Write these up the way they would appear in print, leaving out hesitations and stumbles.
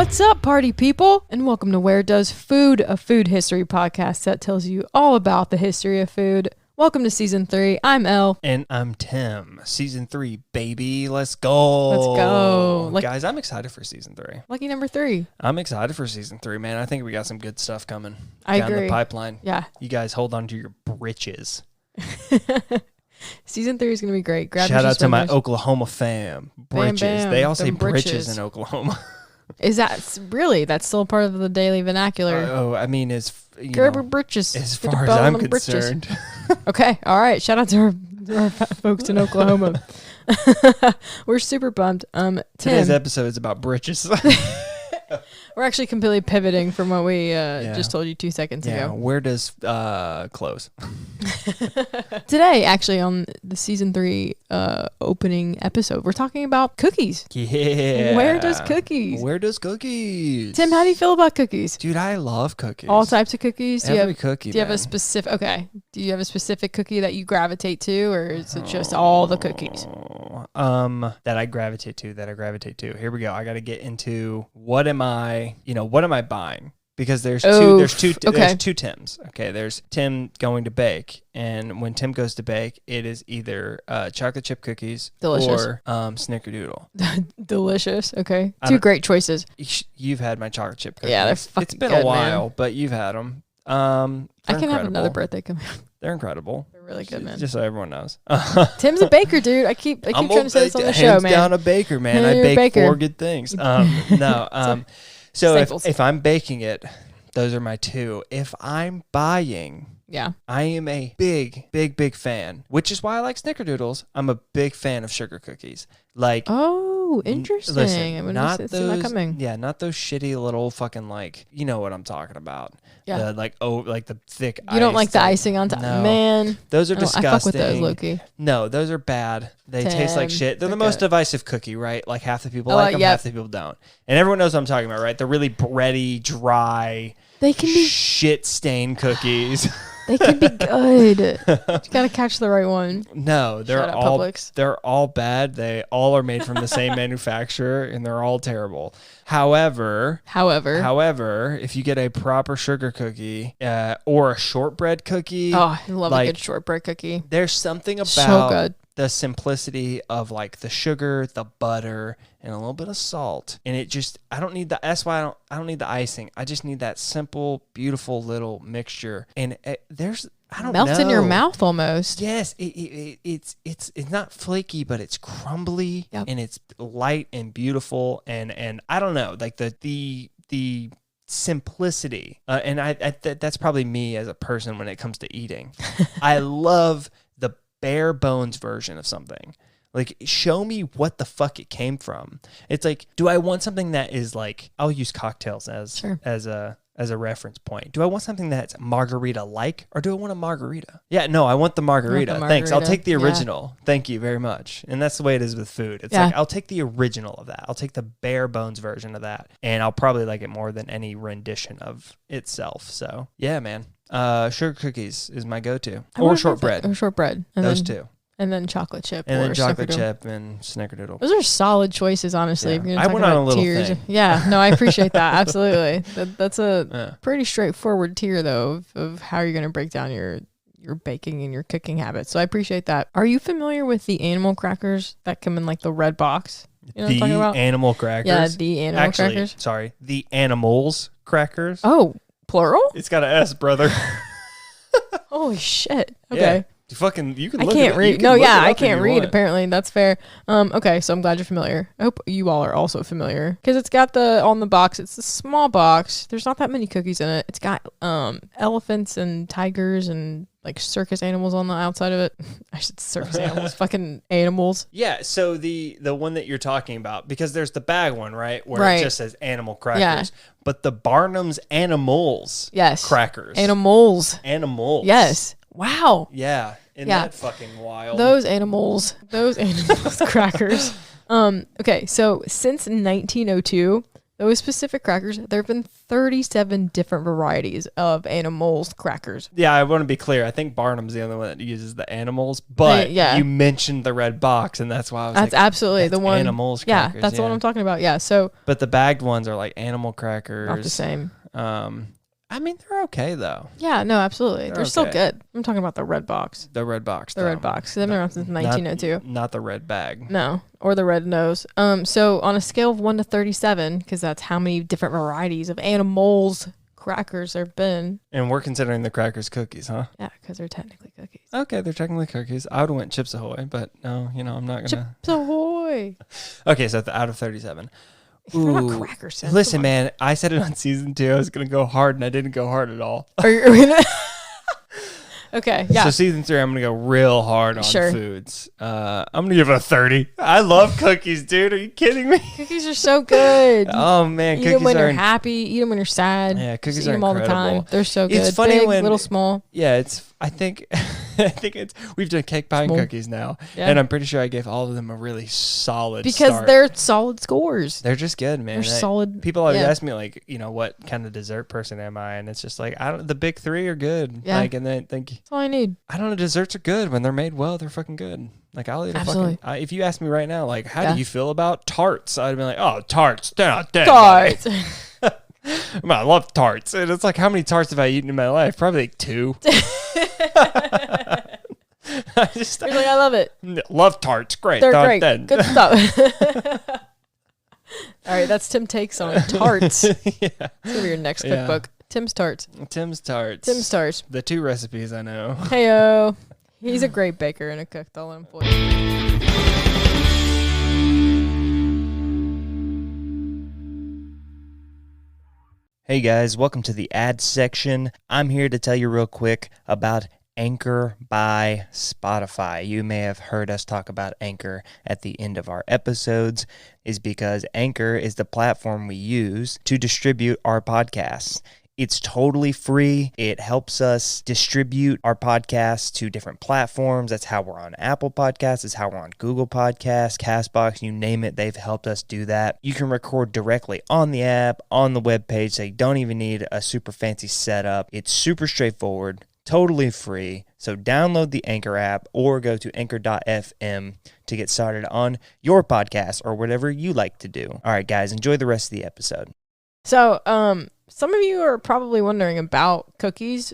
What's up, party people? And welcome to Where Does Food, a food history podcast that tells you all about the history of food. Welcome to Season 3. I'm Elle. And I'm Tim. Season 3, baby. Let's go. Let's go. Guys, I'm excited for Season 3. Lucky number 3. I'm excited for Season 3, man. I think we got some good stuff coming I down agree. the pipeline. Yeah. You guys hold on to your britches. Season 3 is going to be great. Grab Shout your out to my swimmers. Oklahoma fam. Britches. bam. They all say Them britches britches. in Oklahoma. Is that really? That's still part of the daily vernacular. I mean, Grab your britches. as Get far the as bell I'm on them britches. concerned. Okay. All right. Shout out to our folks in Oklahoma. We're super pumped. Today's Tim, episode is about britches. we're actually completely pivoting from what we just told you 2 seconds Yeah, ago. where does close? Today, actually, on the Season 3 opening episode, we're talking about cookies. Yeah. Where does cookies? Where does cookies? Tim, how do you feel about cookies? Dude, I love cookies. All types of cookies? Every cookie, Do you have a man. specific? Okay. Do you have a specific cookie that you gravitate to, or is it just all the cookies? That I gravitate to. Here we go. I got to get into what am I buying? Because there's two Tims. Okay, there's Tim going to bake, and when Tim goes to bake, it is either chocolate chip cookies Delicious. or Snickerdoodle. Delicious. Okay. Two great choices. You've had my chocolate chip cookies. Yeah, they're It's fucking been good, a while, man. but you've had them. I can have another birthday coming. They're incredible. They're really good, man. Just so everyone knows. Tim's a baker, dude. I keep trying to say this on the show, hands man. down a baker, man. Yeah, I you're a bake baker. 4 good things. So Staples. if I'm baking it, those are my 2. If I'm buying, Yeah. I am a big fan, which is why I like Snickerdoodles. I'm a big fan of sugar cookies. Like, Oh, interesting. listen, I wouldn't not see that those, coming. yeah, not those shitty little fucking, like, you know what I'm talking about. Yeah. Like the thick You don't like the iced, icing on top, No. man. Those are I disgusting. fuck with those, Loki. No, those are bad. They taste like Tim, shit. They're the they're most good. divisive cookie, right? Like half the people Oh, like them, yep. half the people don't. And everyone knows what I'm talking about, right? They're really bready, dry, They can be. shit-stained cookies. They can be good. You gotta catch the right one. No, Shout they're out all Publix. they're all bad. They all are made from the same manufacturer, and they're all terrible. However, if you get a proper sugar cookie or a shortbread cookie, Oh, I love a like, good shortbread cookie. there's something about So good. the simplicity of like the sugar, the butter, and a little bit of salt. And it just, I don't need the, that's why I don't need the icing. I just need that simple, beautiful little mixture. And there's, I don't know. Melts in your mouth almost. Yes, it's not flaky, but it's crumbly. Yep. And it's light and beautiful. And I don't know, like the simplicity. And that's probably me as a person when it comes to eating. I love the bare bones version of something. Like, show me what the fuck it came from. It's like, do I want something that is like, I'll use cocktails as a reference point. Do I want something that's margarita-like, or do I want a margarita? Yeah, no, I want the margarita. Thanks. I'll take the Yeah. original. Thank you very much. And that's the way it is with food. It's Yeah. like, I'll take the original of that. I'll take the bare bones version of that, and I'll probably like it more than any rendition of itself. So, yeah, man. Sugar cookies is my go-to. Or shortbread. Or shortbread. And Those then, two. And then chocolate chip. And or then chocolate Snickerdoodle. chip and Snickerdoodle. Those are solid choices, honestly. Yeah. If you're gonna I talk went on about a little tiers. thing. Yeah, no, I appreciate that. Absolutely. That's a Yeah. pretty straightforward tier, though, of how you're going to break down your baking and your cooking habits. So I appreciate that. Are you familiar with the animal crackers that come in like the red box? You know what I'm talking about? Animal crackers. Yeah, the animal crackers. Sorry, the animals crackers. Oh, plural? It's got an S, brother. Holy shit. Okay. You can I look can't it up. read. You can No, look yeah, it I up if can't you read. want. Apparently, that's fair. Okay, so I'm glad you're familiar. I hope you all are also familiar because it's got on the box. It's a small box. There's not that many cookies in it. It's got elephants and tigers and like circus animals on the outside of it. I should circus animals, fucking animals. Yeah, so the one that you're talking about, because there's the bag one, right? Where Right. it just says animal crackers. Yeah. But the Barnum's animals Yes. crackers. Animals. Animals. Yes. Wow. Yeah. Isn't Yeah. that fucking wild? Those animals crackers. Okay, so since 1902, those specific crackers, there have been 37 different varieties of Animals crackers. Yeah, I want to be clear. I think Barnum's the only one that uses the Animals, but Yeah. you mentioned the red box, and that's why I was That's like, absolutely the one. Animals Yeah, crackers. that's the one I'm talking about. Yeah, so But the bagged ones are like animal crackers. not the same. I mean, they're okay though. Yeah, no, absolutely. They're still okay. good. I'm talking about the red box. The red box. The red box. They've been around since 1902. Not the red bag. No, or the red nose. So on a scale of 1 to 37, because that's how many different varieties of Animals crackers there have been. And we're considering the crackers cookies, huh? Yeah, because they're technically cookies. Okay, they're technically cookies. I would have went Chips Ahoy, but no, I'm not gonna. Chips Ahoy! Okay, so out of 37. They're not crackers. Sam. Listen, Come on. man, I said it on season 2. I was gonna go hard, and I didn't go hard at all. Are you gonna? Okay, yeah. So season 3, I'm gonna go real hard on Sure. foods. I'm gonna give it a 30. I love cookies, dude. Are you kidding me? Cookies are so good. Oh man, Eat cookies them when are. you're happy. Eat them when you're sad. Yeah, cookies Just eat are them all the time. incredible. They're so good. It's funny Big, when- little, small. Yeah, I think it's we've done cake pie and Small. cookies now, Yeah. and I'm pretty sure I gave all of them a really solid Because start. they're solid scores. They're just good, man. They're solid. People always yeah. ask me like, what kind of dessert person am I? And it's just like the big 3 are good. Yeah. Like, and then think That's all I need. I don't know, desserts are good when they're made well. They're fucking good. Like I'll eat a Absolutely. fucking. If you ask me right now, like, how Yeah. do you feel about tarts? I'd be like, oh, tarts, they're not dead. Tarts. I love tarts, and it's like, how many tarts have I eaten in my life? Probably like 2. I just You're like, I love it. love tarts. Great. They're Tart great. then. Good stuff. All right, that's Tim takes on tarts. It's Yeah. gonna be your next Yeah. cookbook. Tim's tarts. Tim's tarts. Tim's tarts. The 2 recipes I know. Heyo. He's a great baker and a cook. I'll let him for you. Hey guys, welcome to the ad section. I'm here to tell you real quick about Anchor by Spotify. You may have heard us talk about Anchor at the end of our episodes, is because Anchor is the platform we use to distribute our podcasts. It's totally free. It helps us distribute our podcasts to different platforms. That's how we're on Apple Podcasts. That's how we're on Google Podcasts, CastBox, you name it. They've helped us do that. You can record directly on the app, on the webpage, so you don't even need a super fancy setup. It's super straightforward, totally free. So download the Anchor app or go to anchor.fm to get started on your podcast or whatever you like to do. All right, guys, enjoy the rest of the episode. So, some of you are probably wondering about cookies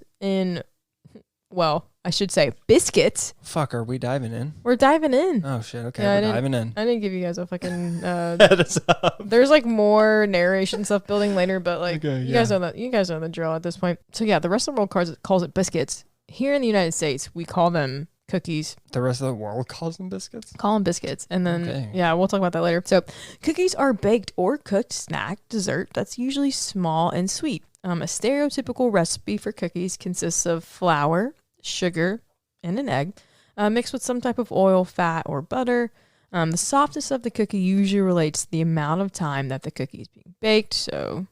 well, I should say biscuits. Fuck, are we diving in? We're diving in. Oh, shit. Okay, Yeah, I we're didn't- diving in. I didn't give you guys a fucking Head us up. there's like more narration stuff building later, but like Okay, you guys know that you guys know the drill at this point. So yeah, the rest of the world calls it biscuits. Here in the United States, we call them cookies. The rest of the world calls them biscuits? Call them biscuits. And then, Okay. yeah, we'll talk about that later. So, cookies are baked or cooked snack dessert that's usually small and sweet. A stereotypical recipe for cookies consists of flour, sugar, and an egg, mixed with some type of oil, fat, or butter. The softness of the cookie usually relates to the amount of time that the cookie is being baked. So,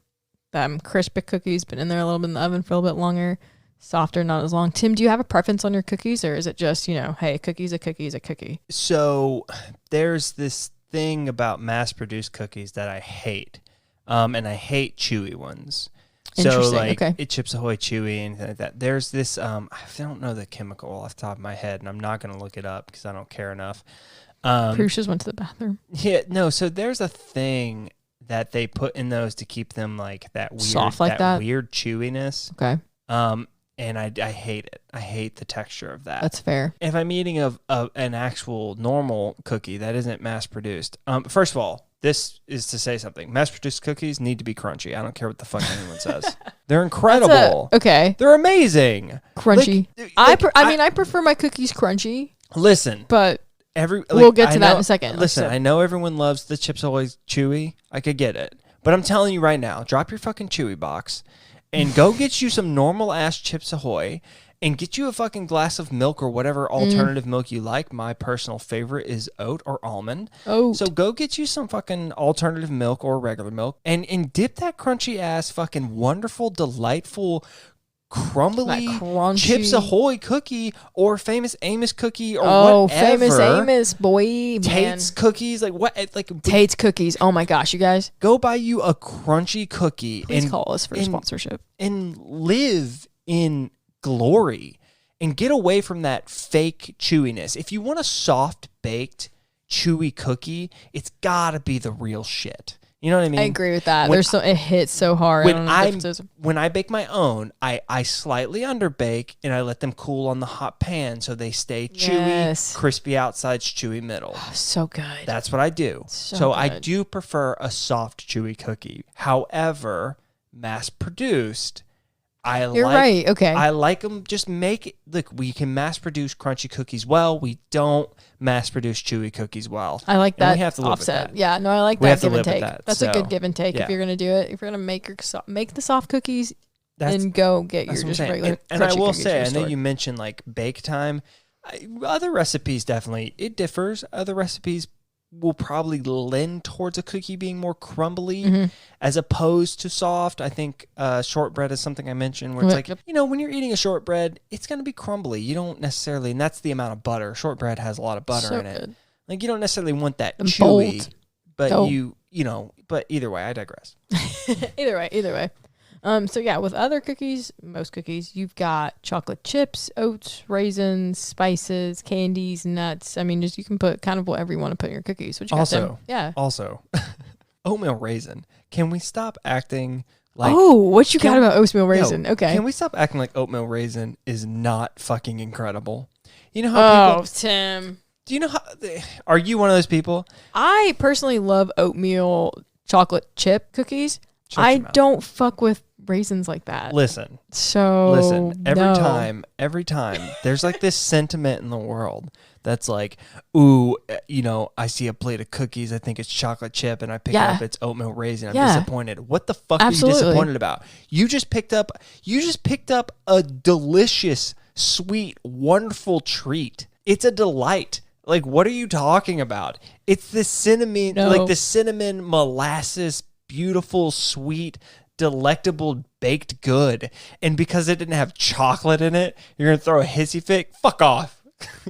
crispy cookies been in there a little bit in the oven for a little bit longer. Softer, not as long. Tim, do you have a preference on your cookies, or is it just, hey, a cookie's a cookie is a cookie? So there's this thing about mass-produced cookies that I hate, and I hate chewy ones. So Interesting, like okay. it Chips Ahoy chewy, anything like that. There's this, I don't know the chemical off the top of my head, and I'm not going to look it up because I don't care enough. Prush just went to the bathroom. Yeah, no. So there's a thing that they put in those to keep them like that weird, Soft like that? weird chewiness. Okay, And I hate it. I hate the texture of that. that's fair. If I'm eating an actual normal cookie that isn't mass produced, first of all, this is to say something. Mass produced cookies need to be crunchy. I don't care what the fuck anyone says. They're incredible. Okay, They're amazing. crunchy. Like, I prefer my cookies crunchy, listen. but We'll get to that in a second. Listen, So- I know everyone loves the Chips Ahoy chewy. I could get it, but I'm telling you right now, drop your fucking chewy box and go get you some normal ass Chips Ahoy and get you a fucking glass of milk or whatever alternative milk you like. My personal favorite is oat or almond. Oh, So go get you some fucking alternative milk or regular milk and dip that crunchy ass fucking wonderful, delightful crumbly That crunchy. Chips Ahoy cookie or Famous Amos cookie or whatever. Famous Amos, boy, man. Tate's cookies, like what? Like Tate's cookies. Oh my gosh, you guys. go buy you a crunchy cookie Please and call us for a sponsorship. and live in glory and get away from that fake chewiness. If you want a soft baked chewy cookie, it's gotta be the real shit. You know what I mean? I agree with that. When It hits so hard. I don't know the differences. when I bake my own, I slightly underbake and I let them cool on the hot pan so they stay chewy, Yes. crispy outsides, chewy middle. So good. That's what I do. So I good. do prefer a soft, chewy cookie. However, mass produced, You're right. Okay. I like them. Just make it. Look, we can mass produce crunchy cookies well. We don't mass produce chewy cookies well. I like And that we have to live with offset. that. Yeah, no, I like We that have to give and live with take. that. That's a So, good give and take yeah. if you're gonna do it. If you're gonna make the soft cookies, That's then go get your That's what I'm just saying. regular. And I crunchy will cookies say, I know restored. you mentioned like bake time. Other recipes definitely it differs. Other recipes will probably lend towards a cookie being more crumbly Mm-hmm. as opposed to soft. I think shortbread is something I mentioned where it's like, Yep. when you're eating a shortbread, it's going to be crumbly. You don't necessarily, and that's the amount of butter. Shortbread has a lot of butter So in it. good. Like you don't necessarily want that And chewy, bold. but Oh. but either way, I digress. Either way. So yeah, with other cookies, most cookies, you've got chocolate chips, oats, raisins, spices, candies, nuts. I mean, you can put kind of whatever you want to put in your cookies. What you got, Tim? Also, Yeah. Also, oatmeal raisin. Can we stop acting like What you got Can- about oatmeal Yo, raisin? Okay. Can we stop acting like oatmeal raisin is not fucking incredible? You know how people Tim. do you know how are you one of those people? I personally love oatmeal chocolate chip cookies. Shut I your mouth. don't fuck with raisins like that. Listen, So every time there's like this sentiment in the world that's like, ooh, I see a plate of cookies, I think it's chocolate chip, and I pick it Yeah. up, it's oatmeal raisin. I'm Yeah. disappointed. What the fuck are Absolutely. you disappointed about? You just picked up a delicious, sweet, wonderful treat. It's a delight. Like, what are you talking about? It's the cinnamon, No. like the cinnamon molasses, beautiful, sweet, delectable baked good. And because it didn't have chocolate in it, you're going to throw a hissy fit? Fuck off.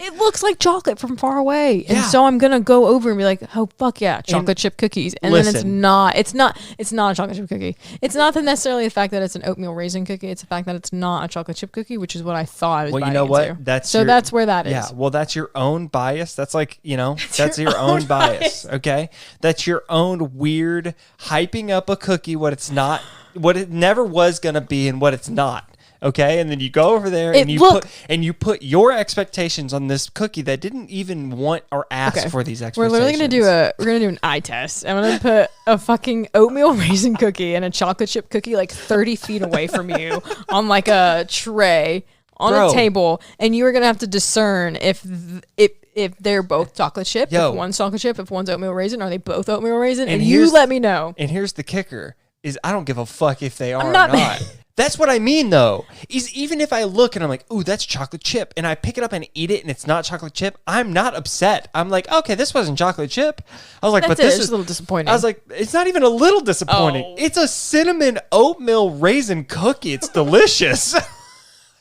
It looks like chocolate from far away. And Yeah. so I'm going to go over and be like, oh, fuck yeah, chocolate chip cookies. And then listen. it's not a chocolate chip cookie. It's not necessarily the fact that it's an oatmeal raisin cookie. It's the fact that it's not a chocolate chip cookie, which is what I thought I was Well, you biting know what? into. That's That's where that is. Yeah, well, that's your own bias. That's like, that's your own bias, okay? That's your own weird hyping up a cookie what it never was going to be and what it's not. Okay, and then you go over there and you put your expectations on this cookie that didn't even want or ask for these expectations. We're literally gonna do an eye test. I'm gonna put a fucking oatmeal raisin cookie and a chocolate chip cookie like 30 feet away from you on like a tray on Bro. a table, and you are gonna have to discern if they're both chocolate chip. Yo. If one's chocolate chip, if one's oatmeal raisin, are they both oatmeal raisin? And here's- you let me know. And here's the kicker: is I don't give a fuck if they are not- or not. That's what I mean, though. Is even if I look and I'm like, "Ooh, that's chocolate chip," and I pick it up and eat it, and it's not chocolate chip, I'm not upset. I'm like, "Okay, this wasn't chocolate chip." I was like, That's "But it. this It's is just a little disappointing. I was like, "It's not even a little disappointing. Oh. It's a cinnamon oatmeal raisin cookie. It's delicious.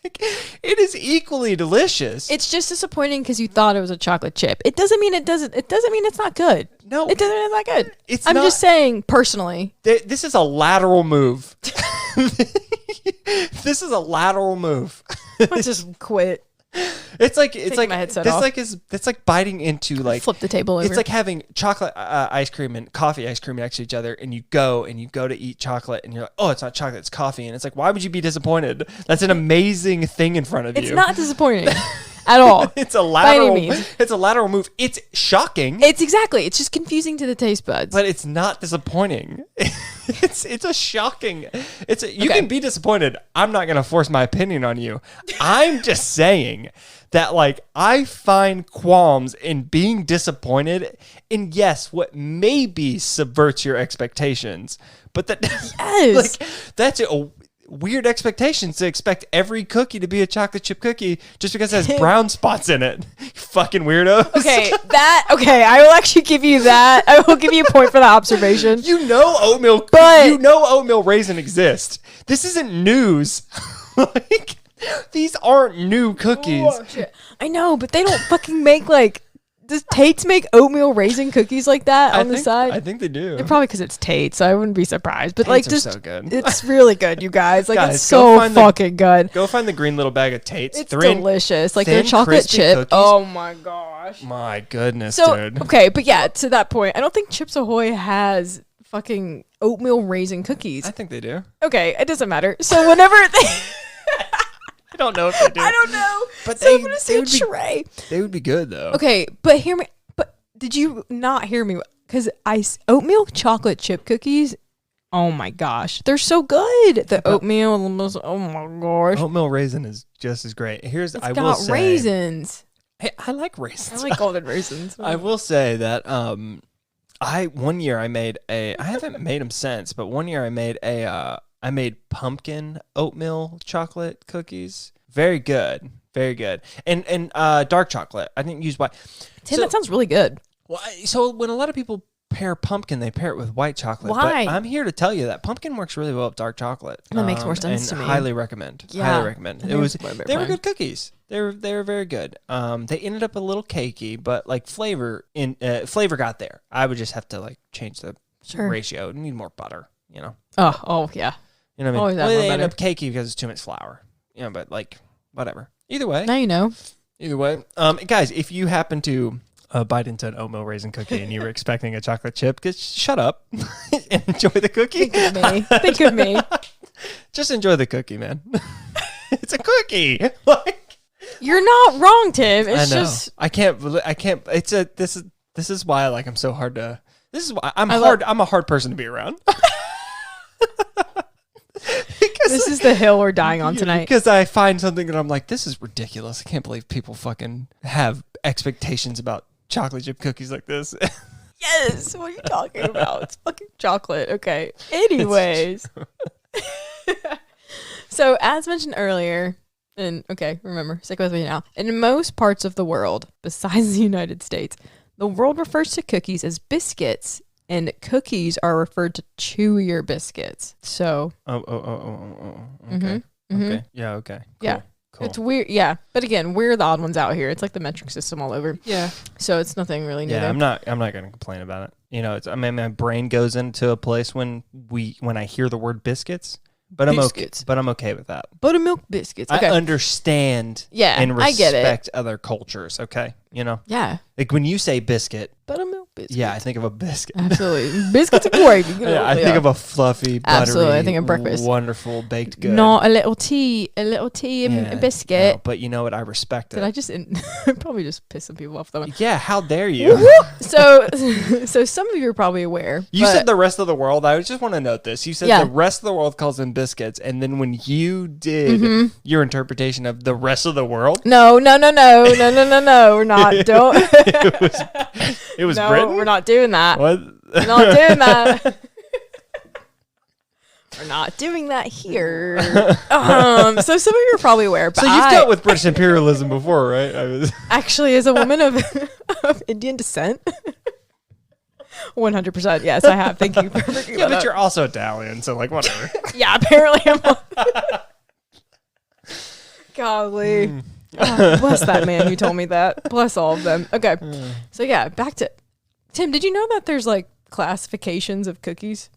Like, it is equally delicious." It's just disappointing because you thought it was a chocolate chip. It doesn't mean it doesn't. It doesn't mean it's not good. No. It doesn't mean it's not good. I'm not- just saying personally. This is a lateral move. This is a lateral move. Let's just quit. It's like my headset off. That's like biting into like Flip the table over. It's like having chocolate ice cream and coffee ice cream next to each other, and you go to eat chocolate, and you're like, "Oh, it's not chocolate, it's coffee," and it's like, why would you be disappointed? That's an amazing thing in front of you. It's not disappointing at all. It's a lateral. means. It's a lateral move. It's shocking, It's just confusing to the taste buds. but it's not disappointing. It's a shocking. You Okay. can be disappointed. I'm not gonna force my opinion on you. I'm just saying that like I find qualms in being disappointed in yes, what maybe subverts your expectations, but that Yes. like that's it. weird expectations to expect every cookie to be a chocolate chip cookie just because it has brown spots in it. You fucking weirdos. Okay, I will actually give you that. I will give you a point for that observation. You know oatmeal raisin exists. This isn't news. Like, these aren't new cookies. Oh, shit. I know, but they don't fucking make like. Does Tate's make oatmeal raisin cookies like that on the side? I think they do. Probably because it's Tate, so I wouldn't be surprised. But Tate's like, are just so good. It's really good, you guys. Like, Guys, it's go so find the- fucking good. Go find the green little bag of Tate's. It's Three- delicious. Like their thin, chocolate crispy chip. cookies. Oh my gosh. My goodness, So dude. okay, but yeah, to that point, I don't think Chips Ahoy has fucking oatmeal raisin cookies. I think they do. Okay, it doesn't matter. So whenever they, I don't know if they do. I don't know. But So they- I'm gonna say would be- Trey. They would be good though. Okay, but hear me. But did you not hear me? Because oatmeal chocolate chip cookies. Oh my gosh, they're so good. The oatmeal, almost. Oh my gosh, Oatmeal raisin is just as great. I will got say, raisins. Hey, I like raisins. I like golden raisins. I will say that one year I made I haven't made them since, but one year I made pumpkin oatmeal chocolate cookies. Very good. Very good. And dark chocolate. I didn't use white. Tim, that sounds really good. Well, so when a lot of people pair pumpkin, they pair it with white chocolate. Why? But I'm here to tell you that pumpkin works really well with dark chocolate. That makes more sense and to me. Highly recommend. Yeah. Highly recommend. And They were fun. good cookies. They were very good. They ended up a little cakey, but like flavor got there. I would just have to like change the ratio. Need more butter, you know. Oh yeah. You know what I Always mean? add Well, more they end butter. up cakey because it's too much flour. You know, but like whatever. Either way. Now you know. Guys, if you happen to bite into an oatmeal raisin cookie and you were expecting a chocolate chip, just shut up and enjoy the cookie. Think of me. Think of me. Just enjoy the cookie, man. It's a cookie. Like, You're not wrong, Tim. It's I know. just I can't. This is why like I'm so hard to. This is why I'm I hard. I'm a hard person to be around. this is the hill we're dying on tonight. Because I find something that I'm like, this is ridiculous. I can't believe people fucking have expectations about chocolate chip cookies like this. Yes. What are you talking about? It's fucking chocolate. Okay. Anyways. So as mentioned earlier, and okay, remember, stick with me now. In most parts of the world, besides the United States, the world refers to cookies as biscuits, and cookies are referred to chewier biscuits. So Okay. Okay. Yeah. Okay. Cool. Yeah. Cool. It's weird. Yeah. But again, we're the odd ones out here. It's like the metric system all over. Yeah. So it's nothing really new. Yeah. there. I'm not gonna complain about it. You know, my brain goes into a place when I hear the word biscuits. But Biscuits. I'm okay with that. Buttermilk biscuits. Okay. I understand Yeah, and I get it. respect other cultures, okay? You know? Yeah. Like when you say biscuit, Buttermilk biscuits. yeah, I think of a biscuit. Absolutely. Biscuits and gravy. You know, Yeah, I think of a fluffy, buttery, Absolutely, I think of breakfast. wonderful baked good. Not a little tea and Yeah, a biscuit. no, but you know what? I respect Did it. I just probably just piss some people off that one? Yeah, how dare you? So some of you are probably aware. You but- said the rest of the world. I just want to note this. You said Yeah. the rest of the world calls them biscuits, and then when you did Mm-hmm. your interpretation of the rest of the world, No. We're not. Don't. it was No, Britain. we're not doing that. What? We're not doing that. We're not doing that here. So some of you are probably aware, but So you've I dealt with British imperialism before, right? actually, as a woman of Indian descent, 100%. Yes, I have. Thank you for bringing Yeah, that but up. you're also Italian, so like whatever. Yeah, apparently I'm. Golly. Bless that man who told me that. Bless all of them. Okay. So yeah, back to Tim. Did you know that there's like classifications of cookies?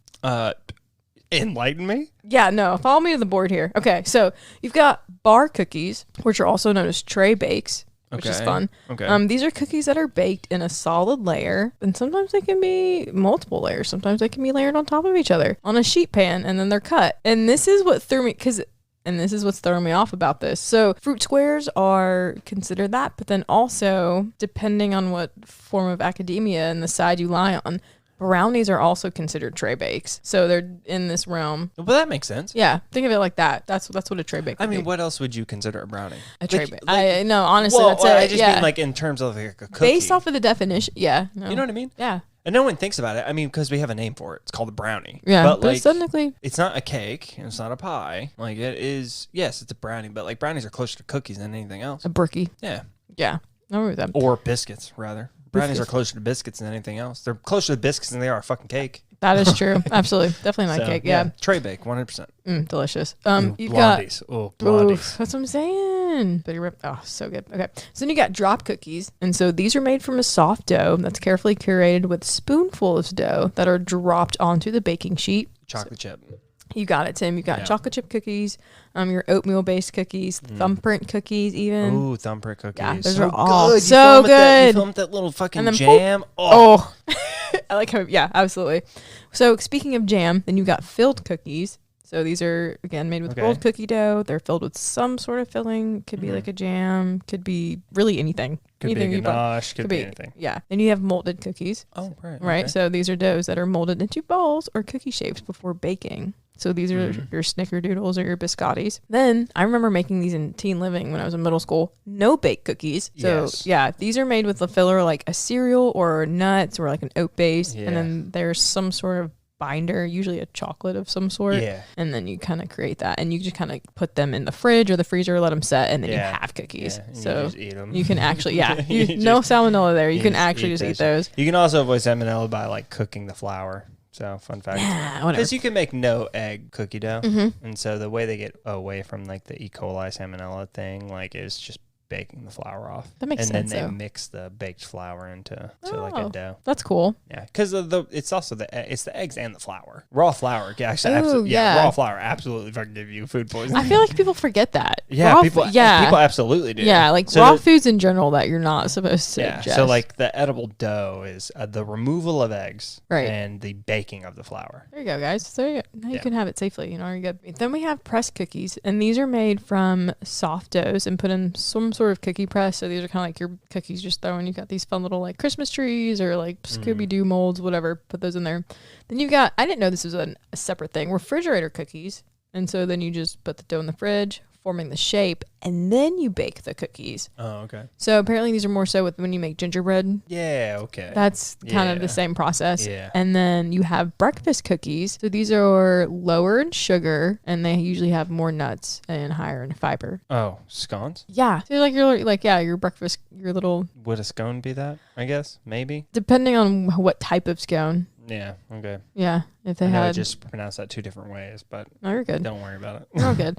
Enlighten me. Yeah, no. Follow me to the board here. Okay, so you've got bar cookies, which are also known as tray bakes, which is Okay. fun. Okay. These are cookies that are baked in a solid layer, and sometimes they can be multiple layers. Sometimes they can be layered on top of each other on a sheet pan, and then they're cut. And this is what threw me, and this is what's throwing me off about this. So fruit squares are considered that, but then also, depending on what form of academia and the side you lie on, brownies are also considered tray bakes. So they're in this realm. Well, that makes sense. Yeah, think of it like that. That's what a tray bake I would mean, be. what else would you consider a brownie? A tray Like- bake. I no, honestly, Well, that's I it. just Yeah. mean like in terms of like a cookie. Based off of the definition. Yeah. No. You know what I mean? Yeah. And no one thinks about it. I mean, because we have a name for it. It's called a brownie. Yeah, but but it's technically it's not a cake. And it's not a pie. Like it is. Yes, it's a brownie. But like brownies are closer to cookies than anything else. a brookie. Yeah. Yeah, I remember them. Or biscuits, rather. Brownies Biscuits. are closer to biscuits than anything else. They're closer to biscuits than they are a fucking cake. That is true. Absolutely, definitely not So, cake. Yeah, Tray bake, 100%. Delicious. Ooh, You've got. blondies. Oh, Ooh, blondies. that's what I'm saying. Bitty rip. Oh, so good. Okay. So then you got drop cookies. And so these are made from a soft dough that's carefully curated with spoonfuls of dough that are dropped onto the baking sheet. Chocolate chip. You got it, Tim. You got Yeah. chocolate chip cookies, your oatmeal based cookies, thumbprint cookies, even. Ooh, thumbprint cookies. Yeah, those so are all good. You so fill 'em with that- good. you fill 'em with that little fucking And then jam. Oh, I like how, yeah, absolutely. So speaking of jam, then you got filled cookies. So these are, again, made with Okay. rolled cookie dough. They're filled with some sort of filling. Could be like a jam. Could be really anything. Could be anything a you want. ganache. Could be anything. Yeah. Then you have molded cookies. Oh, right. Right. okay. So these are doughs that are molded into balls or cookie shapes before baking. So these are Mm-hmm. your snickerdoodles or your biscottis. Then I remember making these in teen living when I was in middle school. No bake cookies. So Yes. yeah, these are made with a filler like a cereal or nuts or like an oat base. Yeah. And then there's some sort of binder, usually a chocolate of some sort. Yeah. And then you kind of create that and you just kind of put them in the fridge or the freezer, let them set, and then Yeah. you have cookies. Yeah, and So you just eat them. you can actually, yeah, You no just- salmonella there. You can just actually just eat those. You can also avoid salmonella by like cooking the flour. So fun fact. Yeah, whatever. Because you can make no egg cookie dough, Mm-hmm. and so the way they get away from like the E. coli salmonella thing, like, is just baking the flour off. That makes and sense, then they though. mix the baked flour into like a Oh. dough. That's cool. Yeah, because it's also it's the eggs and the flour. Raw flour, actually, Ooh, yeah. raw flour absolutely fucking give you food poisoning. I feel like people forget that. yeah, Raw people, fu- yeah, people absolutely do. yeah, like So raw the- foods in general that you're not supposed to Yeah, ingest. so like the edible dough is the removal of eggs, Right. and the baking of the flour. there you go, guys. So there you go. Now you Yeah. can have it safely. You know, you're good. Then we have pressed cookies, and these are made from soft doughs and put in some sort of cookie press. So these are kind of like your cookies just throwing. You got these fun little like Christmas trees or like Scooby Doo molds, whatever. Put those in there. Then you got. I didn't know this was a separate thing. Refrigerator cookies, and so then you just put the dough in the fridge, forming the shape, and then you bake the cookies. Oh, okay. So apparently these are more so with when you make gingerbread. Yeah, okay. That's kind of Yeah. the same process. Yeah. And then you have breakfast cookies. So these are lower in sugar and they usually have more nuts and higher in fiber. Oh, scones? Yeah. So your breakfast, your little, Would a scone be that? I guess maybe. depending on what type of scone. Yeah. Okay. Yeah. If they I know I had, just pronounced that two different ways, but no, you're good. don't worry about it. You're all good.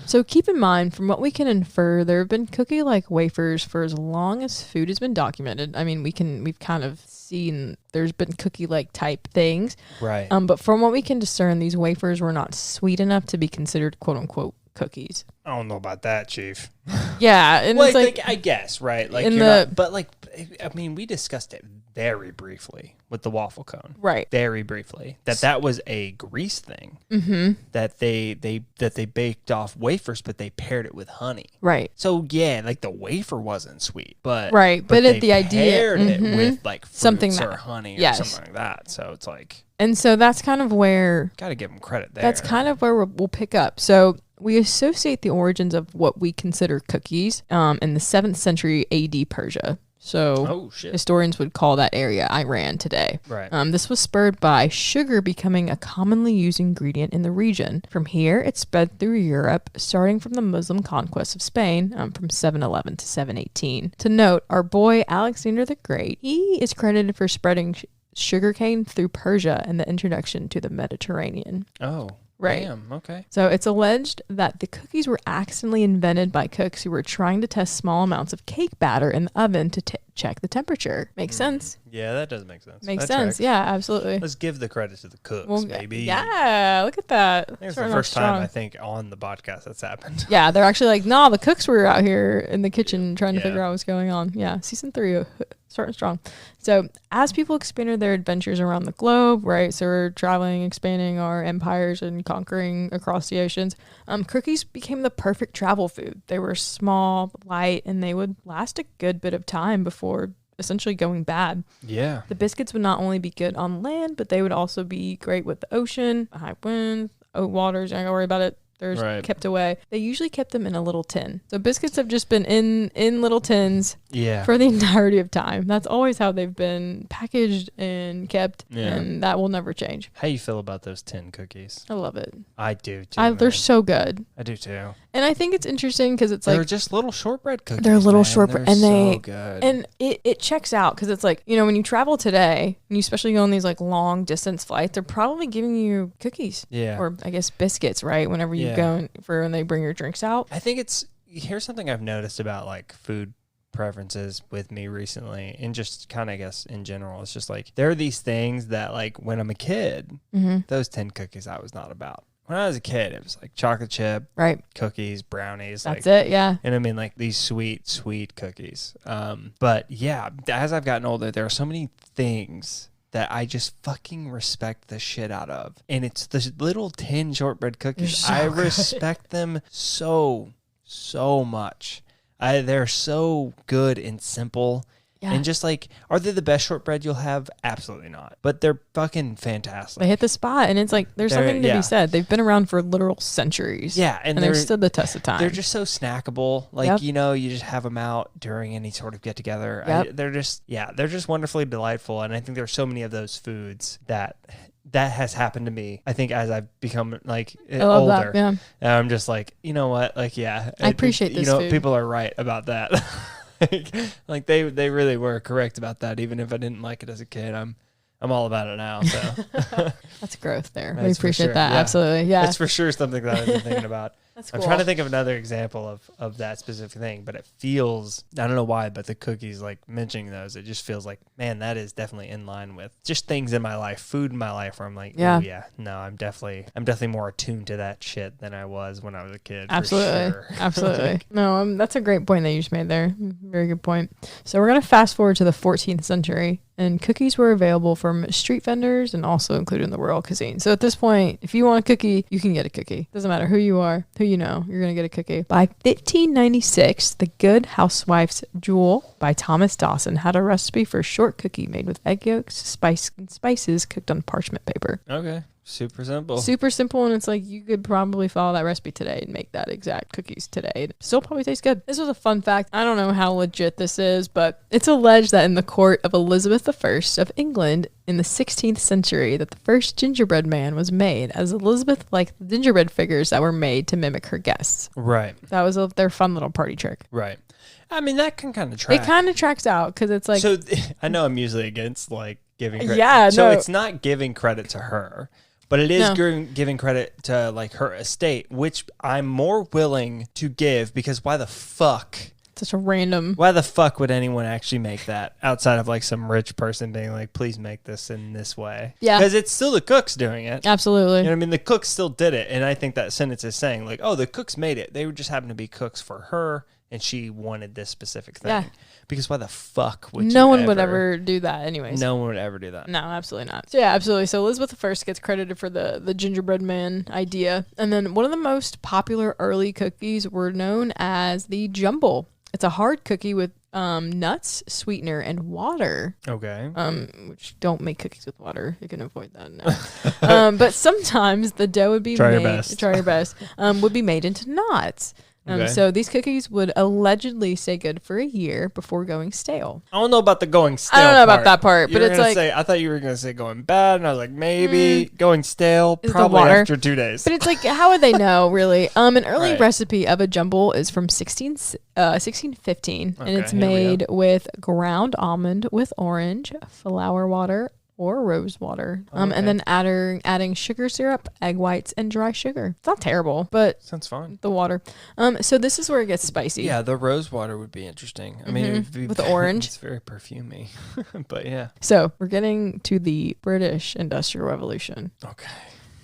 So keep in mind, from what we can infer, there have been cookie-like wafers for as long as food has been documented. I mean, we've kind of seen there's been cookie-like type things. Right. But from what we can discern, these wafers were not sweet enough to be considered "quote unquote" cookies. I don't know about that, Chief. Yeah, and Like, it's like I guess, right? Like, in you're the- not, but like, I mean, we discussed it very briefly with the waffle cone. right. Very briefly, that was a grease thing. Mm-hmm. That they baked off wafers, but they paired it with honey. Right. So yeah, like the wafer wasn't sweet, but Right, but they the idea- paired it mhm. with like fruits Something or that- honey or yes. something like that. So it's like, And so that's kind of where gotta give them credit there. that's kind of where we'll pick up. So we associate the origins of what we consider cookies in the 7th century AD Persia. So Oh shit! historians would call that area Iran today. Right. This was spurred by sugar becoming a commonly used ingredient in the region. From here, it spread through Europe, starting from the Muslim conquest of Spain from 711 to 718. To note, our boy Alexander the Great, he is credited for spreading sugarcane through Persia and the introduction to the Mediterranean. Oh, Right. Damn. Okay. So it's alleged that the cookies were accidentally invented by cooks who were trying to test small amounts of cake batter in the oven to check the temperature. Makes sense. Yeah, that does make sense. Makes That sense. tracks. Yeah, absolutely. Let's give the credit to the cooks, Well, baby. yeah, look at that. I think it's the Starting off first time strong. I think on the podcast that's happened. Yeah, they're actually like, nah, the cooks were out here in the kitchen trying to Yeah. figure out what's going on. Yeah, season 3, starting strong. So as people expanded their adventures around the globe, right? So we're traveling, expanding our empires and conquering across the oceans. Cookies became the perfect travel food. They were small, light, and they would last a good bit of time before essentially going bad. Yeah. The biscuits would not only be good on land, but they would also be great with the ocean, the high winds, waters. You don't gotta worry about it. They're Right. kept away. They usually kept them in a little tin. So biscuits have just been in little tins Yeah. for the entirety of time. That's always how they've been packaged and kept, Yeah. and that will never change. How you feel about those tin cookies? I love it. I do too. They're man. so good. I do too. And I think it's interesting because it's They're like, just little shortbread cookies. They're little man. shortbread- They're and they- so good. and it checks out because it's like, when you travel today, and you especially go on these like long distance flights, they're probably giving you cookies yeah. or I guess biscuits, right? Whenever you Yeah. go when they bring your drinks out. I think here's something I've noticed about like food preferences with me recently, and just kind of, I guess, in general. It's just like there are these things that, like, when I'm a kid, Mm-hmm. those tin cookies I was not about. When I was a kid, it was like chocolate chip, Right. cookies, brownies. That's like, it. Yeah. And I mean, like, these sweet cookies. But yeah, as I've gotten older, there are so many things that I just fucking respect the shit out of. And it's the little tin shortbread cookies. They're so I good. respect them so much. They're so good and simple. Yeah. And just like, are they the best shortbread you'll have? Absolutely not. But they're fucking fantastic. They hit the spot, and it's like there's They're- something to yeah. be said. They've been around for literal centuries. Yeah, and they're they've stood the test of time. They're just so snackable. Like, Yep. you just have them out during any sort of get together. Yep. They're just wonderfully delightful. And I think there's so many of those foods that has happened to me. I think as I've become like I love older, that. Yeah. and I'm just like, you know what? Like, yeah, I appreciate this food. People are right about that. like they really were correct about that. Even if I didn't like it as a kid, I'm all about it now. So That's growth there. We That's for appreciate sure. that. Yeah. Absolutely. Yeah. it's for sure something that I've been thinking about. That's I'm cool. trying to think of another example of that specific thing, but it feels, I don't know why, but the cookies, like mentioning those, it just feels like, man, that is definitely in line with just things in my life, food in my life, where I'm like, Yeah. oh yeah, no, I'm definitely more attuned to that shit than I was when I was a kid. for Absolutely. sure. Absolutely. No, that's a great point that you just made there. Very good point. So we're going to fast forward to the 14th century, and cookies were available from street vendors and also included in the royal cuisine. So at this point, if you want a cookie, you can get a cookie. Doesn't matter who you are, who you know, you're going to get a cookie. By 1596, The Good Housewife's Jewel by Thomas Dawson had a recipe for a short cookie made with egg yolks, spices cooked on parchment paper. Okay. Super simple. Super simple, and it's like you could probably follow that recipe today and make that exact cookies today. It still probably tastes good. This was a fun fact. I don't know how legit this is, but it's alleged that in the court of Elizabeth I of England in the 16th century that the first gingerbread man was made, as Elizabeth liked the gingerbread figures that were made to mimic her guests. Right. That was their fun little party trick. Right. I mean, that can kind of track. It kind of tracks out because it's like, so I know I'm usually against like giving credit. Yeah, So no. it's not giving credit to her, but it is No. giving credit to like her estate, which I'm more willing to give, because why the fuck would anyone actually make that outside of like some rich person being like, please make this in this way? Yeah. Because it's still the cooks doing it. absolutely. You know what I mean? The cooks still did it. And I think that sentence is saying like, oh, the cooks made it. They just happened to be cooks for her, and she wanted this specific thing. Yeah. Because why the fuck would No you one would ever do that anyways. No one would ever do that. No, absolutely not. So yeah, absolutely. So Elizabeth I gets credited for the gingerbread man idea. And then one of the most popular early cookies were known as the jumble. It's a hard cookie with nuts, sweetener, and water. Okay. Which don't make cookies with water. You can avoid that now. But sometimes the dough would be Try made. your best. Try your best. Would be made into knots. Okay. So these cookies would allegedly stay good for a year before going stale. I don't know about the going stale. I don't know about part. that part, You but were it's gonna like- say, I thought you were going to say going bad, and I was like, maybe going stale, Is the probably water. after 2 days. But it's like, how would they know, really? An early Right. recipe of a jumble is from 1615, and Okay, it's here we go. made with ground almond with orange, flour water, or rose water. Okay. And then adding sugar syrup, egg whites, and dry sugar. It's not terrible, but Sounds fun. the water. So this is where it gets spicy. Yeah, the rose water would be interesting. I mean, it would be With the orange. It's very perfumey, but yeah. So we're getting to the British Industrial Revolution, Okay.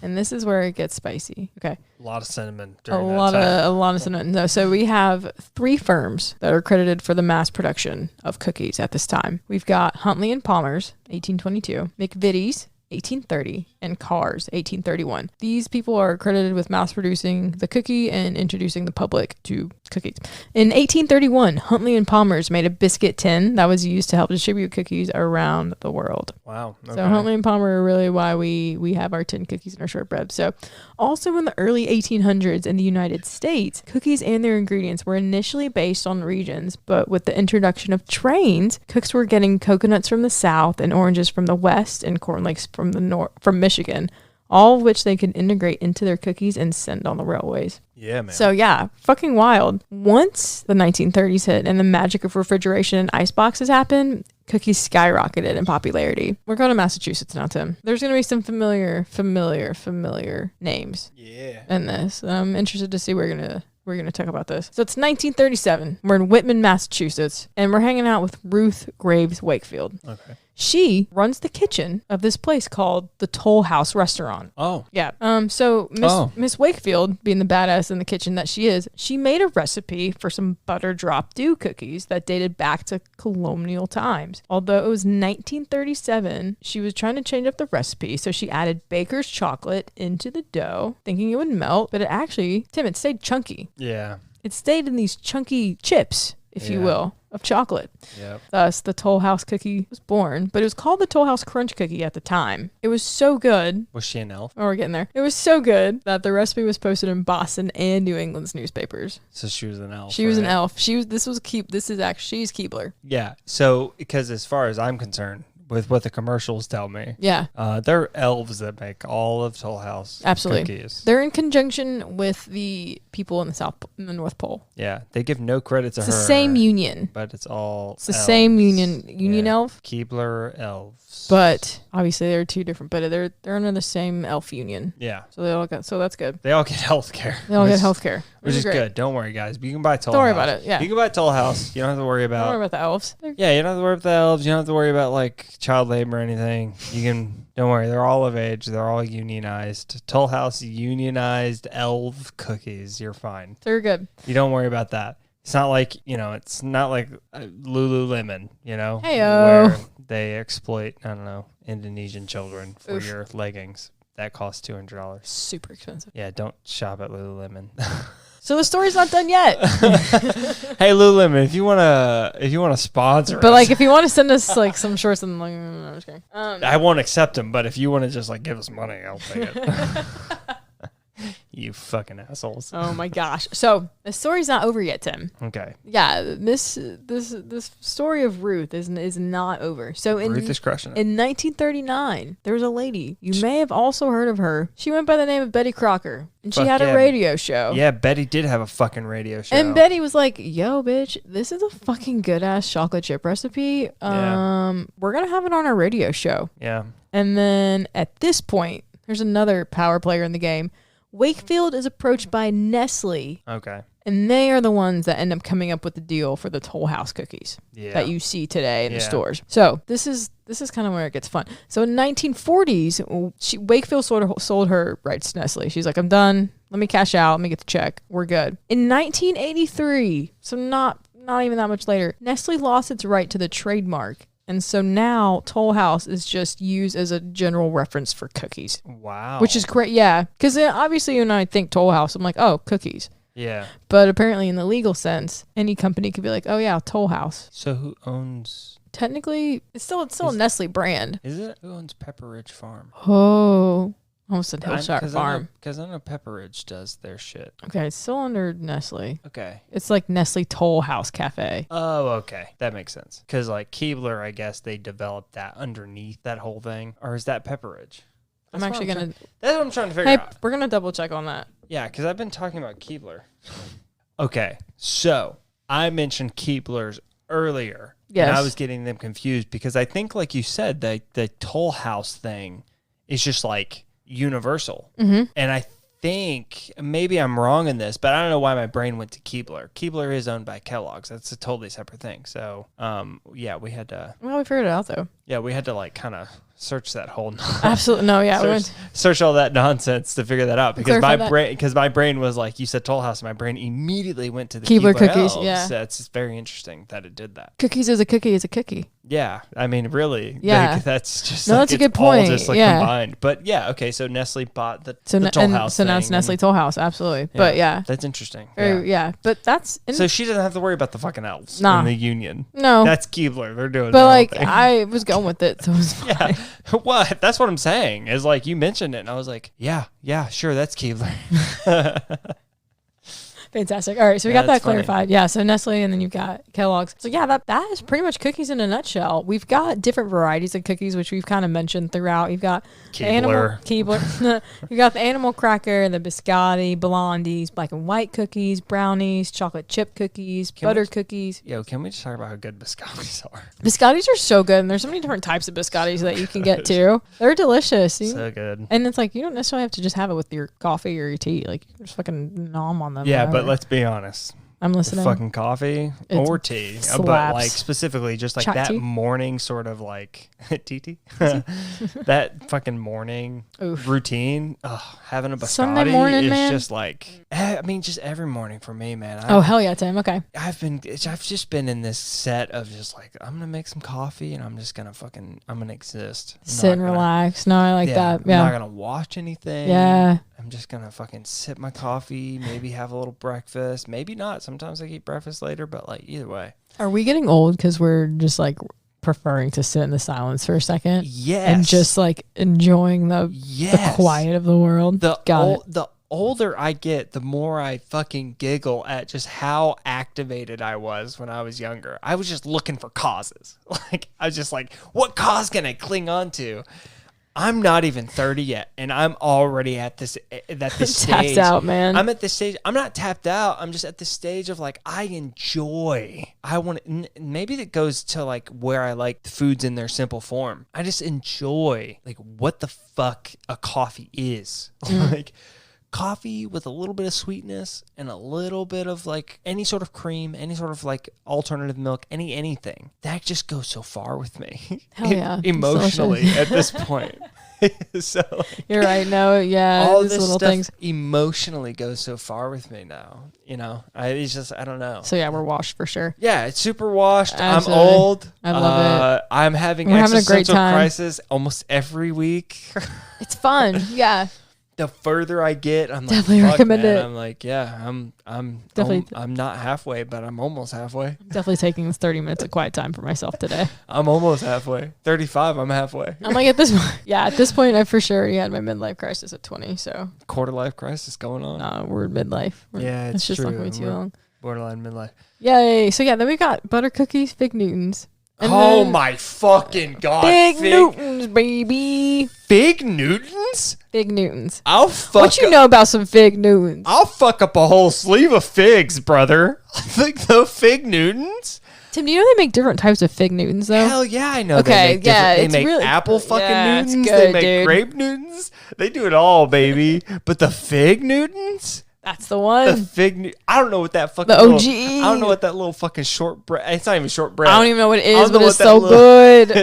and this is where it gets spicy. Okay. A lot of cinnamon A during lot that time. of cinnamon. No, so we have 3 firms that are credited for the mass production of cookies at this time. We've got Huntley and Palmer's, 1822, McVitie's, 1830, and Cars, 1831. These people are credited with mass producing the cookie and introducing the public to cookies. In 1831, Huntley and Palmer's made a biscuit tin that was used to help distribute cookies around the world. Wow. Okay. So Huntley and Palmer are really why we have our tin cookies and our shortbread. So also in the early 1800s in the United States, cookies and their ingredients were initially based on regions, but with the introduction of trains, cooks were getting coconuts from the south and oranges from the west and Corn Flakes from the north, from Michigan, all of which they could integrate into their cookies and send on the railways. Yeah, man. So yeah, fucking wild. Once the 1930s hit and the magic of refrigeration and ice boxes happened, cookies skyrocketed in popularity. We're going to Massachusetts now, Tim. There's going to be some familiar names in this. I'm interested to see we're going to talk about this. So it's 1937. We're in Whitman, Massachusetts, and we're hanging out with Ruth Graves Wakefield. Okay. She runs the kitchen of this place called the Toll House Restaurant. Oh. Yeah. So Miss Wakefield, being the badass in the kitchen that she is, she made a recipe for some butter drop dew cookies that dated back to colonial times. Although it was 1937, she was trying to change up the recipe, so she added baker's chocolate into the dough, thinking it would melt, but it stayed chunky. Yeah. It stayed in these chunky chips, if you will, of chocolate. Yep. Thus, the Toll House cookie was born, but it was called the Toll House Crunch Cookie at the time. It was so good. Was she an elf? Oh, we're getting there. It was so good that the recipe was posted in Boston and New England's newspapers. So she was an elf. She was an elf. She's Keebler. Yeah. So, because as far as I'm concerned, with what the commercials tell me, Yeah. they're elves that make all of Toll House Absolutely. cookies. They're in conjunction with the people in the North Pole. Yeah. They give no credit to her. It's the same union. But it's all It's the same union Yeah. elf. Keebler elves. But obviously they're two different, but they're under the same elf union. Yeah. So that's good. They all get health care. They all get health care. Which is great. good. Don't worry, guys. You can buy Toll House. Don't worry about it. Yeah. You can buy Toll House. You don't have to worry Don't about... worry about the elves. Yeah, you don't have to worry about the elves. You don't have to worry about, like, child labor or anything. You can... Don't worry. They're all of age. They're all unionized. Toll House unionized elf cookies. You're fine. They're good. You don't worry about that. It's not like, it's not like Lululemon, Heyo. where they exploit, I don't know, Indonesian children for Oof. your leggings. That costs $200. Super expensive. Yeah, don't shop at Lululemon. So the story's not done yet. Hey Lululemon, if you wanna sponsor But us, like, if you want to send us like some shorts and like, I'm just kidding. I won't accept them. But if you want to just like give us money, I'll take it. You fucking assholes. Oh my gosh. So the story's not over yet, Tim. Okay. Yeah, this story of Ruth is not over. So Ruth is crushing it. in 1939, there was a lady. You may have also heard of her. She went by the name of Betty Crocker, and she Fuck had yeah. a radio show. Yeah, Betty did have a fucking radio show. And Betty was like, "Yo, bitch, this is a fucking good ass chocolate chip recipe. We're gonna have it on our radio show." Yeah. And then at this point, there's another power player in the game. Wakefield is approached by Nestle, Okay. and they are the ones that end up coming up with the deal for the Toll House cookies Yeah. that you see today in the Yeah. stores. So this is kind of where it gets fun. So in 1940s, Wakefield sold her rights to Nestle. She's like, "I'm done. Let me cash out. Let me get the check. We're good." In 1983, so not even that much later, Nestle lost its right to the trademark. And so now Toll House is just used as a general reference for cookies. Wow. Which is great, yeah. Because obviously when I think Toll House, I'm like, oh, cookies. Yeah. But apparently in the legal sense, any company could be like, oh yeah, Toll House. So who owns? Technically, it's still a Nestle brand. Is it who owns Pepperidge Farm? Oh, almost said Hillshire Farm. Because I know Pepperidge does their shit. Okay, it's still under Nestle. Okay. It's like Nestle Toll House Cafe. Oh, okay. That makes sense. Because, like, Keebler, I guess they developed that underneath that whole thing. Or is that Pepperidge? I'm actually going to... That's what I'm trying to figure Hey, out. we're going to double check on that. Yeah, because I've been talking about Keebler. Okay, so I mentioned Keeblers earlier. Yes. And I was getting them confused because I think, like you said, the Toll House thing is just, like, universal. Mm-hmm. And I think maybe I'm wrong in this, but I don't know why my brain went to Keebler. Keebler is owned by Kellogg's. That's a totally separate thing. So, yeah, we had to Well, we figured it out, though. like kind of search that whole Absolutely. No, yeah. search all that nonsense to figure that out because Clarify my brain was like, you said Toll House, and my brain immediately went to the Keebler Keebler cookies, Elves. yeah. That's very interesting that it did that. Cookies is a cookie is a cookie. Yeah, I mean, really. Yeah. Like, that's just No, like, that's a it's good point. all just like Yeah. combined. But yeah, okay, so Nestle bought the So Toll House so now it's thing, Nestle and- Toll House, absolutely. But yeah. That's interesting. Very, Yeah. yeah. But that's So she doesn't have to worry about the fucking elves Nah. in the union. no. That's Keebler. They're doing But their own like thing. I was going with it, so it was fine. Yeah. What? That's what I'm saying. Is like you mentioned it, and I was like, yeah, sure, that's Keebler. Fantastic. All right, so we Yeah, got that that's funny. clarified. Yeah, so Nestle and then you've got Kellogg's. So yeah, that is pretty much cookies in a nutshell. We've got different varieties of cookies, which we've kind of mentioned throughout. You've got the Keebler. You got the animal cracker, the biscotti, blondies, black and white cookies, brownies, chocolate chip cookies, butter cookies. Yo, can we just talk about how good biscottis are? Biscottis are so good, and there's so many different types of biscottis that you can get too. They're delicious. So good. And it's like you don't necessarily have to just have it with your coffee or your tea. Like you just fucking nom on them. Yeah, whatever. but let's be honest. I'm listening. Fucking coffee It's or tea, but slaps. like specifically just like Chat that tea? morning sort of like TT, that fucking morning Oof. routine. Oh, having a biscotti Sunday morning, is man. just like, I mean, just every morning for me, man. Oh hell yeah, Tim. Okay. I've just been in this set of just like, I'm gonna make some coffee and I'm just gonna I'm gonna exist. I'm Sit not and gonna- relax. No, I like that. I'm not Yeah. gonna watch anything. Yeah. I'm just gonna fucking sip my coffee, maybe have a little breakfast, maybe not. Sometimes I eat breakfast later, but like either way. Are we getting old because we're just like preferring to sit in the silence for a second Yes. and just like enjoying the quiet of the world? The older I get, the more I fucking giggle at just how activated I was when I was younger. I was just looking for causes. Like I was just like, what cause can I cling on to? I'm not even 30 yet, and I'm already at this stage. Tapped out, man. I'm at this stage. I'm not tapped out. I'm just at this stage of like, I enjoy. I want maybe that goes to like where I like the foods in their simple form. I just enjoy like what the fuck a coffee is. Like coffee with a little bit of sweetness and a little bit of like any sort of cream, any sort of like alternative milk, anything. That just goes so far with me. Hell yeah. It's Emotionally delicious. at this point. So like, You're right. No, yeah. all these this little stuff things. emotionally goes so far with me now. You know, it's just, I don't know. So yeah, we're washed for sure. Yeah, it's super washed. Absolutely. I'm old. I love it. I'm having We're having a great existential time. crisis almost every week. It's fun. Yeah. The further I get, I'm Definitely like, fuck, recommend man. it. I'm like, yeah, I'm Definitely. I'm not halfway, but I'm almost halfway. Definitely taking this 30 minutes of quiet time for myself today. I'm almost halfway. 35, I'm halfway. I'm like at this point. Yeah, at this point, I for sure already had my midlife crisis at 20. So Quarter life crisis going on. we're midlife. Yeah, it's just true. not going too We're long. Borderline midlife. Yay. So yeah, then we got butter cookies, Fig Newtons. And Oh then my fucking god! Fig Newtons, baby. Fig Newtons? Fig Newtons. I'll fuck. What you know about some Fig Newtons? I'll fuck up a whole sleeve of figs, brother. Like the Fig Newtons? Tim, do you know they make different types of Fig Newtons though? Hell yeah, I know. Okay, they make yeah, different- it's they make really- apple fucking yeah, it's Newtons. good, They make dude. grape Newtons. They do it all, baby. But the Fig Newtons? That's the The one. Fig. I don't know what that fucking. The little- OG. I don't know what that little fucking shortbread. It's not even shortbread. I don't even know what it I don't is, know but it's what that so little-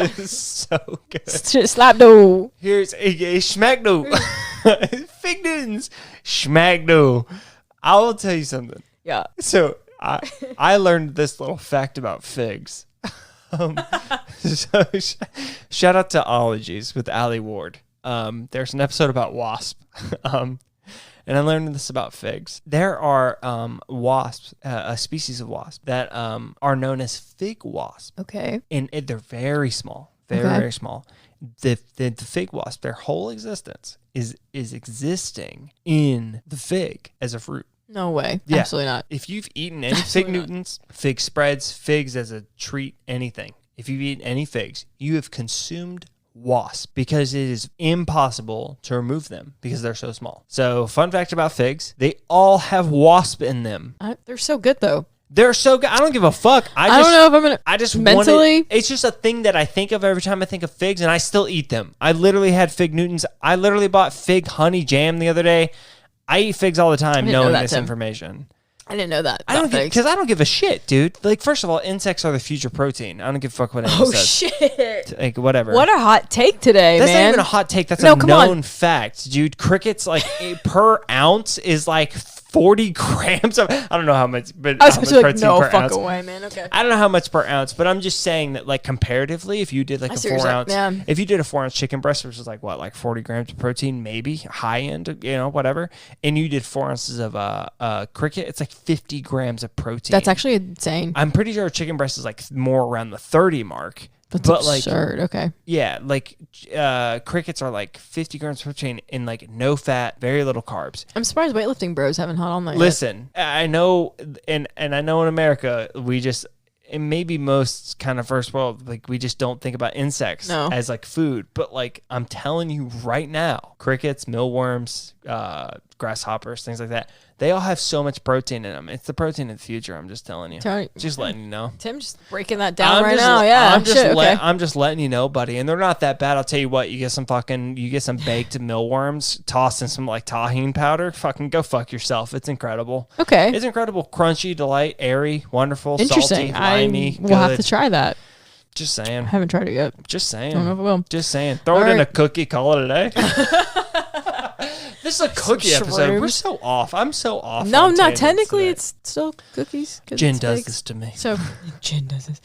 good. It's so good. Shit, slap dough. Here's a Schmackdo. Fig Newtons. Schmackdo. I will tell you something. Yeah. So I learned this little fact about figs. So shout out to Ologies with Ali Ward. There's an episode about wasp. And I learned this about figs. There are wasps, a species of wasp that are known as fig wasp. Okay. And they're very small, very small. The fig wasp, their whole existence is existing in the fig as a fruit. No way. Yeah. Absolutely not. If you've eaten any fig Absolutely not. Newtons, fig spreads, figs as a treat, anything. If you've eaten any figs, you have consumed wasp because it is impossible to remove them because they're so small. So fun fact about figs, they all have wasp in them. They're so good though. They're so good. I don't give a fuck. I don't know if I'm gonna. I just mentally- want it. It's just a thing that I think of every time I think of figs, and I still eat them. I literally had fig Newtons. I literally bought fig honey jam the other day. I eat figs all the time didn't know knowing that, this Tim. information. I didn't know that. I don't because I don't give a shit, dude. Like, first of all, insects are the future protein. I don't give a fuck what anyone says. Shit! Like, whatever. What a hot take today, That's man. not even a hot take. That's No, a come known on. fact, dude. Crickets, like, per ounce is like 40 grams of. I don't know how much, but I was how much going to be like, protein no per fuck ounce. away, man. Okay. I don't know how much per ounce, but I'm just saying that, like, comparatively, if you did like I a see what you're 4 saying, ounce, yeah. if you did a 4 ounce chicken breast, which is like what, like 40 grams of protein, maybe high end, you know, whatever, and you did 4 ounces of cricket, it's like 50 grams of protein. That's actually insane. I'm pretty sure a chicken breast is like more around the 30 mark. That's but absurd. Okay. yeah, like crickets are like 50 grams of protein in like no fat, very little carbs. I'm surprised weightlifting bros haven't hot on that yet. Listen, I know, and I know in America we just, and maybe most kind of first world, like we just don't think about insects as like food. But like I'm telling you right now, crickets, mealworms, grasshoppers, things like that, they all have so much protein in them. It's the protein of the future. I'm just telling you. Just letting you know. Tim's just breaking that down right now. Yeah, I'm just letting you know, buddy. And they're not that bad. I'll tell you what. You get some baked mealworms, tossed in some like tahini powder. Fucking go fuck yourself. It's incredible. Okay. It's incredible. Crunchy, delight, airy, wonderful, Interesting. salty, limey. We'll have to try that. Just saying. I haven't tried it yet. Just saying. I don't know if I will. Just saying. Throw it in a cookie. Call it a day. This is a cookie episode. We're so off. I'm so off. No, not technically. It's still cookies. Jen does this to me. So Jen does this.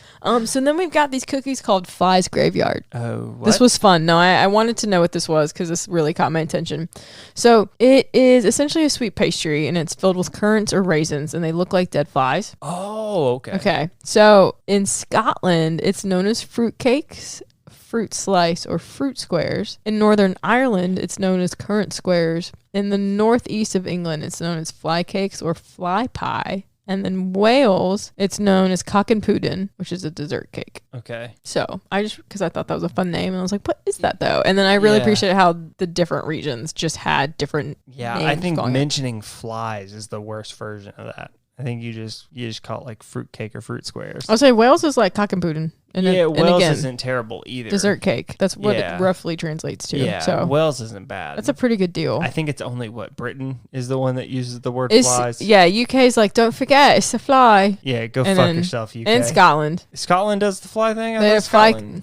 So then we've got these cookies called Fly's Graveyard. Oh, what? This was fun. No, I wanted to know what this was because this really caught my attention. So it is essentially a sweet pastry, and it's filled with currants or raisins, and they look like dead flies. Oh, okay. Okay. So in Scotland, it's known as fruit cakes, fruit slice, or fruit squares. In Northern Ireland, it's known as currant squares. In the northeast of England, it's known as fly cakes or fly pie. And then Wales, it's known as cock and pudding, which is a dessert cake. Okay. So because I thought that was a fun name, and I was like, what is that though? And then I really appreciate how the different regions just had different names. I think mentioning flies is the worst version of that. I think you just call it like fruit cake or fruit squares. I'll say Wales is like cock and pudding. And Wales again, isn't terrible either. Dessert cake. That's what it roughly translates to. Yeah, so Wales isn't bad. That's a pretty good deal. I think it's only Britain is the one that uses the word flies. Yeah, UK's like, don't forget, it's a fly. Yeah, go fuck yourself, UK. And Scotland. Scotland does the fly thing?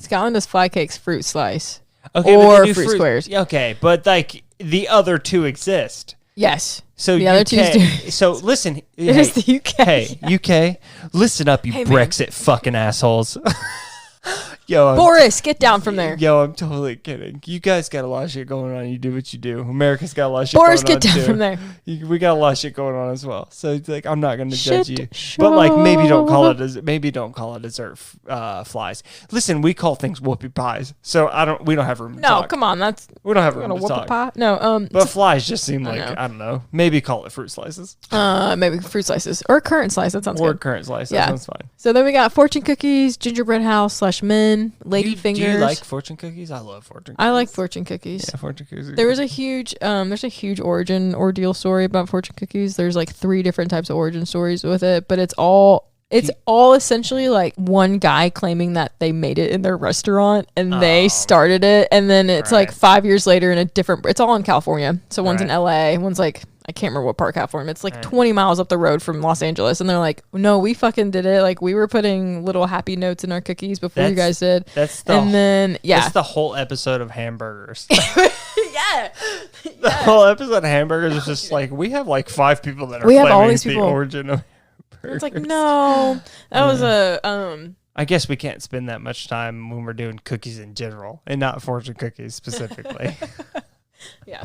Scotland does fly cakes, fruit slice. Okay, or fruit squares. Okay, but like the other two exist. Yes. So the other two do. So listen. It is the UK. Hey, UK, listen up, you Brexit fucking assholes. Yo, Boris, get down from there. Yo, I'm totally kidding. You guys got a lot of shit going on. You do what you do. America's got a lot of shit Boris, going on. Boris, get down from there. We got a lot of shit going on as well. So it's like I'm not going to judge you, but like maybe don't call it dessert flies. Listen, we call things whoopie pies. So we don't have room to talk. No, come on, we don't have room to talk. Pie? No, but flies just seem like I don't know. Maybe call it fruit slices. Maybe fruit slices or currant slice. That sounds good. Or currant slice. That sounds fine. So then we got fortune cookies, gingerbread house / men, lady fingers. Do you like fortune cookies? I love fortune cookies. I like fortune cookies. Yeah, fortune cookies. There's a huge ordeal story about fortune cookies. There's like 3 different types of origin stories with it, but it's all essentially like one guy claiming that they made it in their restaurant and they started it, and then it's like 5 years later in it's all in California. So one's in LA, one's like, I can't remember what part of California. It's like 20 miles up the road from Los Angeles. And they're like, no, we fucking did it. Like, we were putting little happy notes in our cookies before you guys did. That's the whole episode of Hamburgers. Yeah. The whole episode of Hamburgers is just like, we have like 5 people that are claiming all these people. The origin of hamburgers. It's like, no, that was I guess we can't spend that much time when we're doing cookies in general and not fortune cookies specifically. Yeah,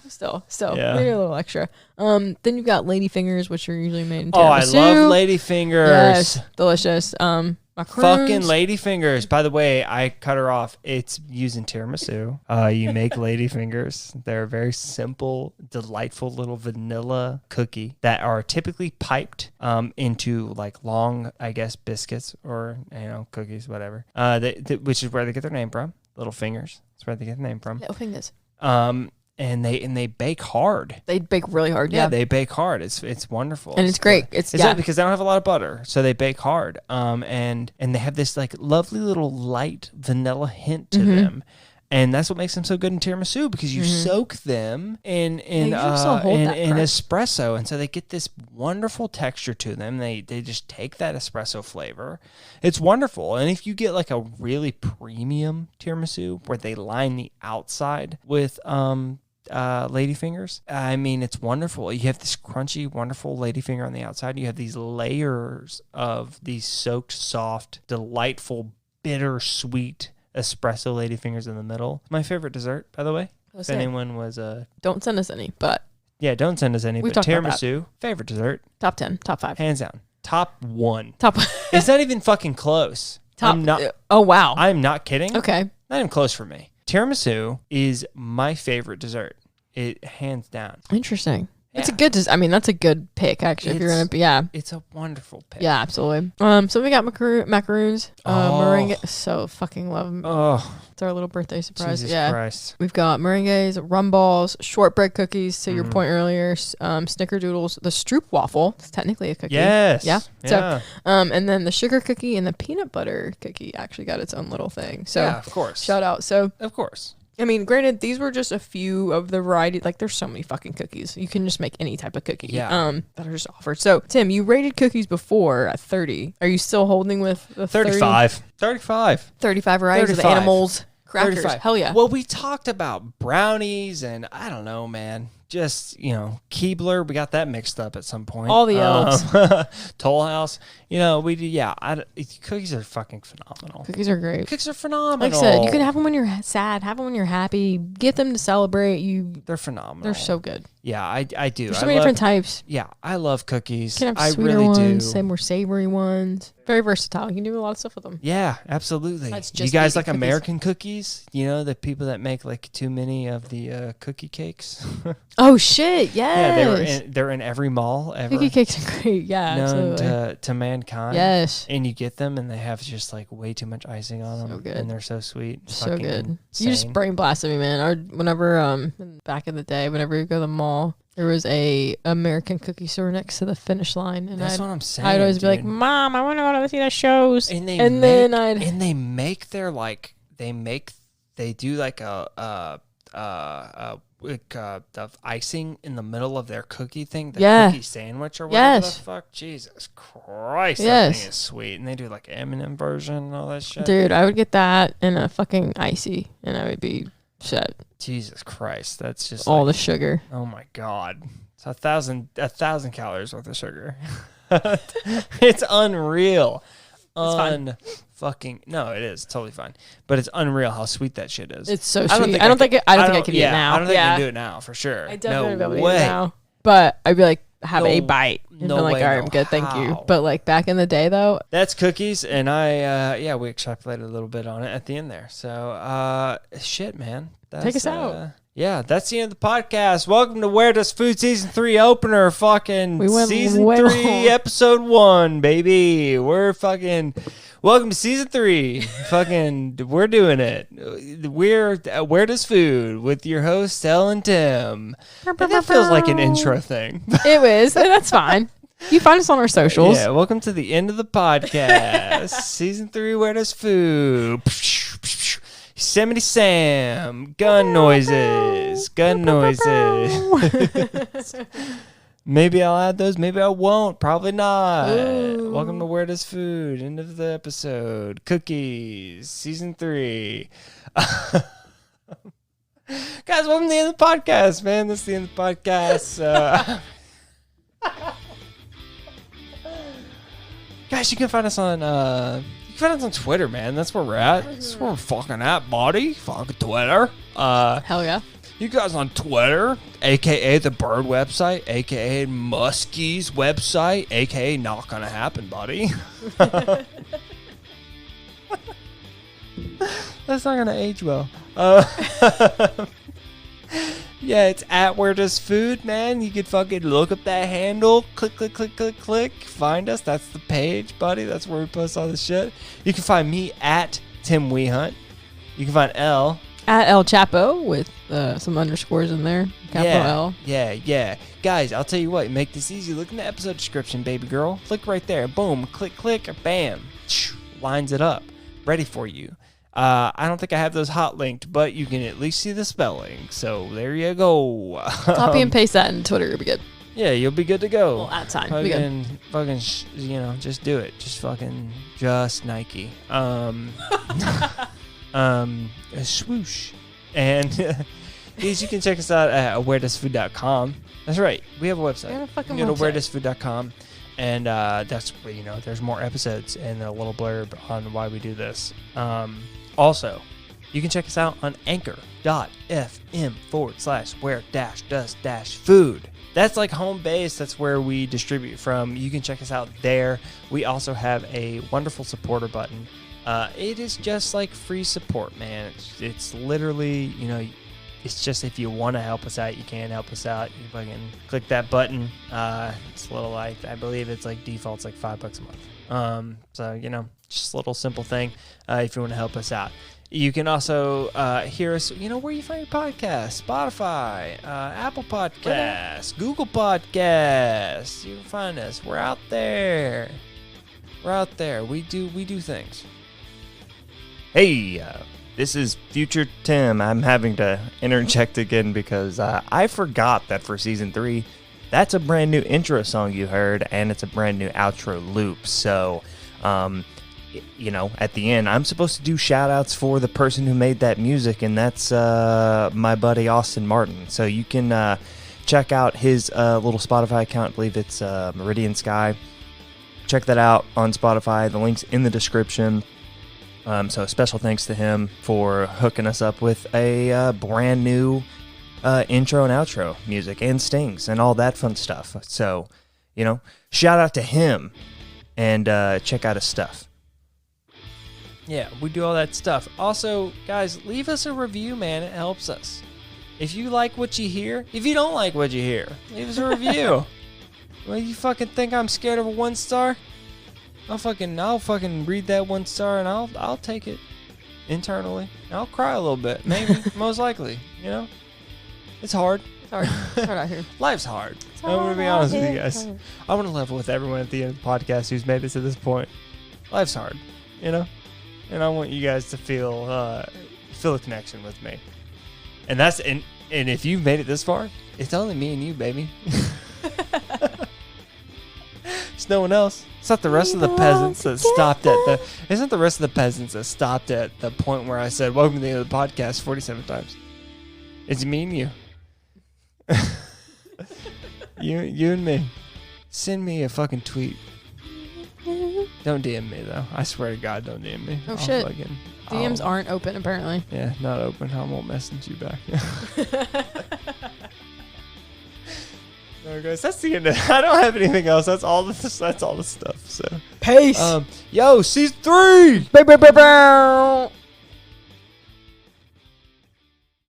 still, maybe a little extra. Then you've got lady fingers, which are usually made in tiramisu. Oh, I love lady fingers. Yes, delicious. Fucking lady fingers. By the way, I cut her off. It's using tiramisu. You make lady fingers. They're a very simple, delightful little vanilla cookie that are typically piped into like long, I guess, biscuits or cookies, whatever. Which is where they get their name from. Little fingers. That's where they get the name from. Little fingers. And they bake hard. They bake really hard. Yeah, they bake hard. It's wonderful. And it's great. It's because they don't have a lot of butter, so they bake hard. And they have this like lovely little light vanilla hint to them. And that's what makes them so good in tiramisu, because you soak them in usually still hold that in crunch. espresso, and so they get this wonderful texture to them. They just take that espresso flavor. It's wonderful. And if you get like a really premium tiramisu where they line the outside with ladyfingers, I mean, it's wonderful. You have this crunchy, wonderful ladyfinger on the outside. You have these layers of these soaked, soft, delightful, bitter-sweet espresso ladyfingers in the middle. My favorite dessert, by the way. Oh, If same. anyone was Don't send us any, but yeah, don't send us any. We've But talked about tiramisu, favorite dessert, top 10, top 5. hands down, top 1. Top It's not even fucking close. top. I'm not. Oh, wow. I'm not kidding. Okay. Not even close for me. Tiramisu is my favorite dessert. It hands down. Interesting. It's a Yeah. good, I mean, that's a good pick, actually, if you're going to be, yeah. It's a wonderful pick. Yeah, absolutely. So we got macaroons, meringue. So fucking love them. Oh, It's our little birthday surprise. Jesus Yeah. Christ. We've got meringues, rum balls, shortbread cookies, to your Mm-hmm. point earlier, snickerdoodles, the Stroop waffle. It's technically a cookie. Yes. Yeah. Yeah. So, and then the sugar cookie and the peanut butter cookie actually got its own little thing. So yeah, of course. shout out. So, Of course. I mean, granted, these were just a few of the variety. Like, there's so many fucking cookies. You can just make any type of cookie. Yeah. That are just offered. So, Tim, you rated cookies before at 30. Are you still holding with the 35. 35. 35 varieties of 35. animals, crackers? 35. Hell yeah. Well, we talked about brownies and I don't know, man. Just, Keebler, we got that mixed up at some point. All the elves. Toll House. We do, yeah. Cookies are fucking phenomenal. Cookies are great. Cookies are phenomenal. Like I said, you can have them when you're sad, have them when you're happy, get them to celebrate. They're phenomenal. They're so good. Yeah, I do. There's so many different types. Yeah, I love cookies. You can have I sweeter really ones, do. say more savory ones. Very versatile. You can do a lot of stuff with them. Yeah, absolutely. That's You just guys eating like cookies. American cookies? The people that make like too many of the cookie cakes. Oh shit! Yes. Yeah, they're in every mall ever. Cookie cakes are great. Yeah, known absolutely. to mankind. Yes. And you get them, and they have just like way too much icing on them, So good. and they're so sweet. So Fucking good. insane. You just brain blasted me, man. Or whenever back in the day, whenever you go to the mall, there was a American cookie store next to the finish line, and That's what I'm saying. I'd always be like, dude. "Mom, I want to go to see the shows." and they then make, I'd and they make their they do like the icing in the middle of their cookie thing, the Yeah. cookie sandwich or whatever Yes. the fuck. Jesus Christ, that Yes. thing is sweet. And they do like M&M version and all that shit. dude, I would get that and a fucking icy, and I would be set. Jesus Christ, that's just All like, the sugar. oh my God, it's 1,000 calories worth of sugar. It's unreal. It's fine. Fucking no, it is totally fine, but it's unreal how sweet that shit is. It's so I don't sweet. think I don't think I could eat it yeah, now. I don't think I yeah. can do it now for sure. I definitely no be able to way. eat it now. But I'd be like, have a No- bite. And no be like, way, all right, no I'm good, thank you. how. But like back in the day though, That's cookies, and we extrapolated a little bit on it at the end there. So, shit, man. Take us out. Yeah, that's the end of the podcast. Welcome to Where Does Food Season 3 opener. Fucking We went Season way 3, long. Episode 1, baby. We're fucking... Welcome to Season 3. Fucking... We're doing it. We're Where Does Food with your hosts, Elle and Tim. And that feels like an intro thing. it was, and that's fine. You find us on our socials. Yeah, welcome to the end of the podcast. Season 3, Where Does Food? Yosemite Sam. Gun noises. Gun noises. Maybe I'll add those. Maybe I won't. Probably not. Ooh. Welcome to Where Does Food? End of the episode. Cookies. Season 3. Guys, welcome to the end of the podcast, man. This is the end of the podcast. Guys, you can find us on Twitter, man. That's where we're at. That's where we're fucking at, buddy. Fucking Twitter. Hell yeah. You guys on Twitter, aka the Bird website, aka Muskie's website, aka not gonna happen, buddy. That's not gonna age well. Yeah, it's at Where Does Food, man. You could fucking look up that handle. Click, click, click, click, click. Find us. That's the page, buddy. That's where we post all this shit. You can find me at Tim Weehunt. You can find Elle. At El Chapo with some underscores in there. Capital L. Yeah. Guys, I'll tell you what. Make this easy. Look in the episode description, baby girl. Click right there. Boom. Click, click. Bam. Lines it up. Ready for you. I don't think I have those hot linked, but you can at least see the spelling. So there you go. Copy and paste that in Twitter. You'll be good. Yeah, you'll be good to go. Well, at time. Be good. Fucking, just do it. Just Nike. Swoosh. And guys, you can check us out at awaredoesfood.com. That's right. We have a website. We have a fucking you go to website. awaredoesfood.com, and that's where, there's more episodes and a little blurb on why we do this. Also, you can check us out on anchor.fm/where-does-food. That's like home base. That's where we distribute from. You can check us out there. We also have a wonderful supporter button. It is just like free support, man. It's literally, it's just if you want to help us out, you can help us out. You fucking click that button. It's a little I believe it's like default's like $5 a month. So, just a little simple thing if you want to help us out. You can also hear us, where you find your podcasts. Spotify, Apple Podcasts, Google Podcasts. You can find us. We're out there. We do things. Hey, this is Future Tim. I'm having to interject again because I forgot that for Season 3, that's a brand new intro song you heard, and it's a brand new outro loop. So, at the end, I'm supposed to do shout-outs for the person who made that music, and that's my buddy Austin Martin. So you can check out his little Spotify account. I believe it's Meridian Sky. Check that out on Spotify. The link's in the description. So special thanks to him for hooking us up with a brand new intro and outro music and stings and all that fun stuff. So, shout out to him and check out his stuff. Yeah, we do all that stuff. Also, guys, leave us a review, man. It helps us. If you like what you hear, if you don't like what you hear, leave us a review. Well, you fucking think I'm scared of a 1 star? I'll fucking read that 1 star and I'll take it internally. I'll cry a little bit, maybe, most likely. It's hard. It's hard. It's hard out here. Life's hard. I'm gonna be honest with you guys. I want to level with everyone at the end of the podcast who's made it to this point. Life's hard, and I want you guys to feel a connection with me. And if you've made it this far, it's only me and you, baby. It's no one else. It's not the rest of the peasants that stopped at the. Isn't the rest of the peasants that stopped at the point where I said "Welcome to the end of the podcast" 47 times? It's me and you. you and me. Send me a fucking tweet. Don't DM me though. I swear to God, don't DM me. Oh shit. DMs aren't open apparently. Yeah, not open. I won't message you back. No, guys, that's the end. I don't have anything else. That's all the stuff. So Peace. Yo, season 3. Bow, bow, bow, bow.